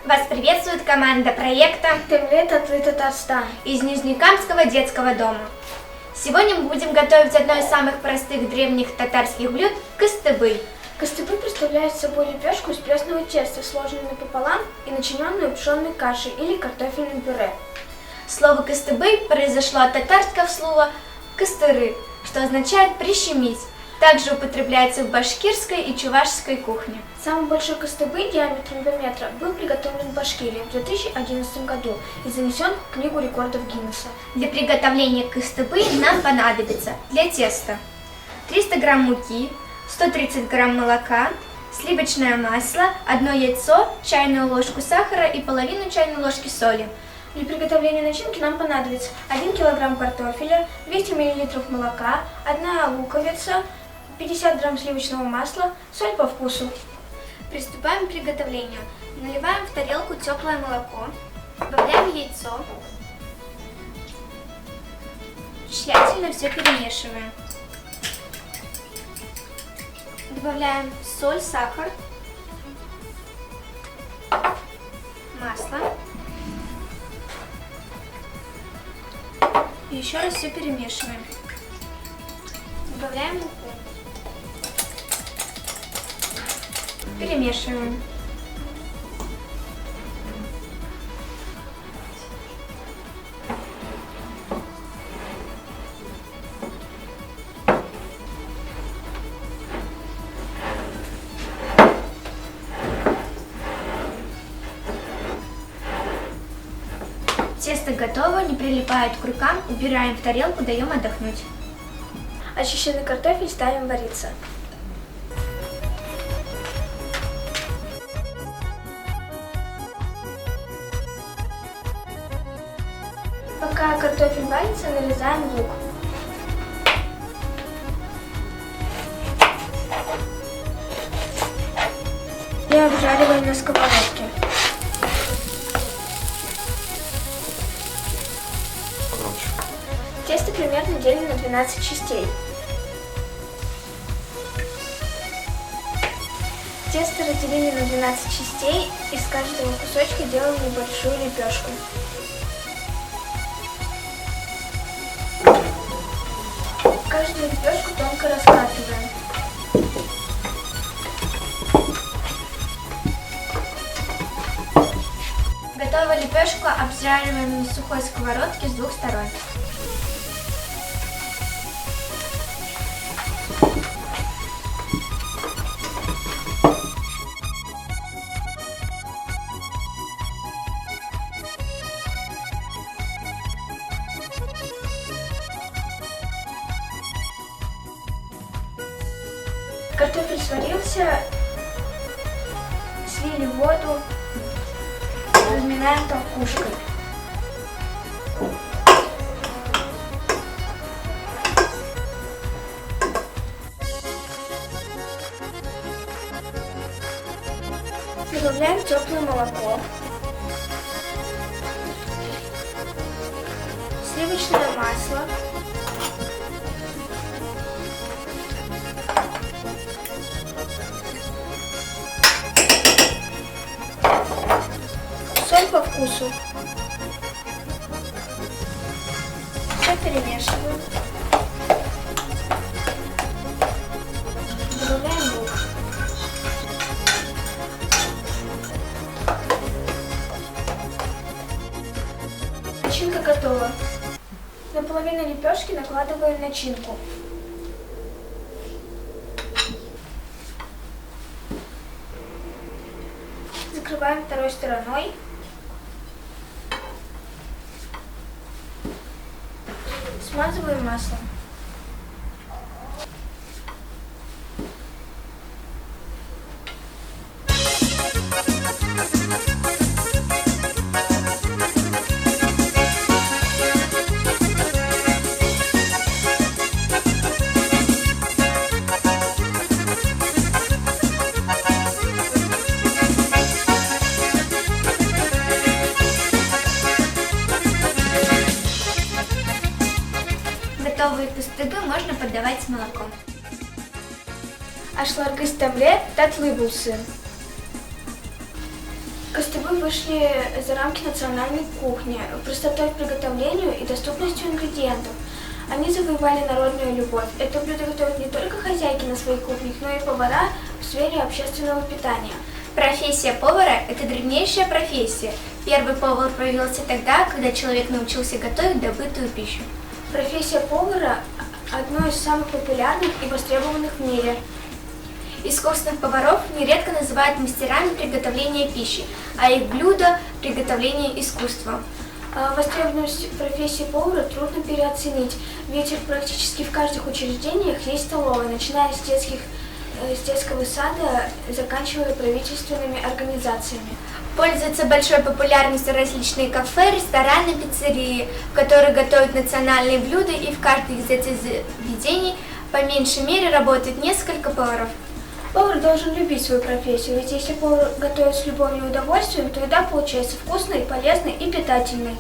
Вас приветствует команда проекта «Темле Татлы Татарстан» из Нижнекамского детского дома. Сегодня мы будем готовить одно из самых простых древних татарских блюд – кыстыбый. Кыстыбый представляет собой лепешку из пресного теста, сложенную напополам и начиненную пшенной кашей или картофельным пюре. Слово «кыстыбый» произошло от татарского слова «кыстыры», что означает «прищемить». Также употребляется в башкирской и чувашской кухне. Самый большой кыстыбый диаметром 2 метра был приготовлен в Башкирии в 2011 году и занесен в Книгу рекордов Гиннесса. Для приготовления кыстыбы нам понадобится для теста 300 грамм муки, 130 грамм молока, сливочное масло, 1 яйцо, чайную ложку сахара и половину чайной ложки соли. Для приготовления начинки нам понадобится 1 кг картофеля, 200 мл молока, 1 луковица, 50 грамм сливочного масла, соль по вкусу. Приступаем к приготовлению. Наливаем в тарелку теплое молоко, добавляем яйцо, тщательно все перемешиваем. Добавляем соль, сахар, масло. И еще раз все перемешиваем. Добавляем муку. Перемешиваем. Тесто готово, не прилипает к рукам, убираем в тарелку, даем отдохнуть. Очищенный картофель ставим вариться. Пока картофель варится, нарезаем лук. И обжариваем на сковородке. Тесто примерно делим на 12 частей. Тесто разделили на 12 частей, из каждого кусочка делаем небольшую лепешку. Каждую лепешку тонко раскатываем. Готовую лепешку обжариваем на сухой сковородке с двух сторон. Картофель сварился, слили воду, разминаем толкушкой. Добавляем теплое молоко, сливочное масло, соль по вкусу. Все перемешиваем. Добавляем лук. Начинка готова. На половину лепешки накладываем начинку. Закрываем второй стороной. Смазываем маслом. Готовые кыстыбы можно подавать с молоком. Ашылар кыстамле татлы булсын. Костыбы вышли за рамки национальной кухни, простотой в приготовлению и доступностью ингредиентов. Они завоевали народную любовь. Это блюдо готовят не только хозяйки на своих кухнях, но и повара в сфере общественного питания. Профессия повара – это древнейшая профессия. Первый повар появился тогда, когда человек научился готовить добытую пищу. Профессия повара – одно из самых популярных и востребованных в мире. Искусных поваров нередко называют мастерами приготовления пищи, а их блюдо – приготовление искусства. Востребованность профессии повара трудно переоценить, ведь практически в каждых учреждениях есть столовая, начиная с детского сада, заканчивая правительственными организациями. Пользуются большой популярностью различные кафе, рестораны, пиццерии, в которых готовят национальные блюда, и в каждом из этих заведений по меньшей мере работает несколько поваров. Повар должен любить свою профессию, ведь если повар готовит с любовью и удовольствием, то еда получается вкусной, полезной и питательной.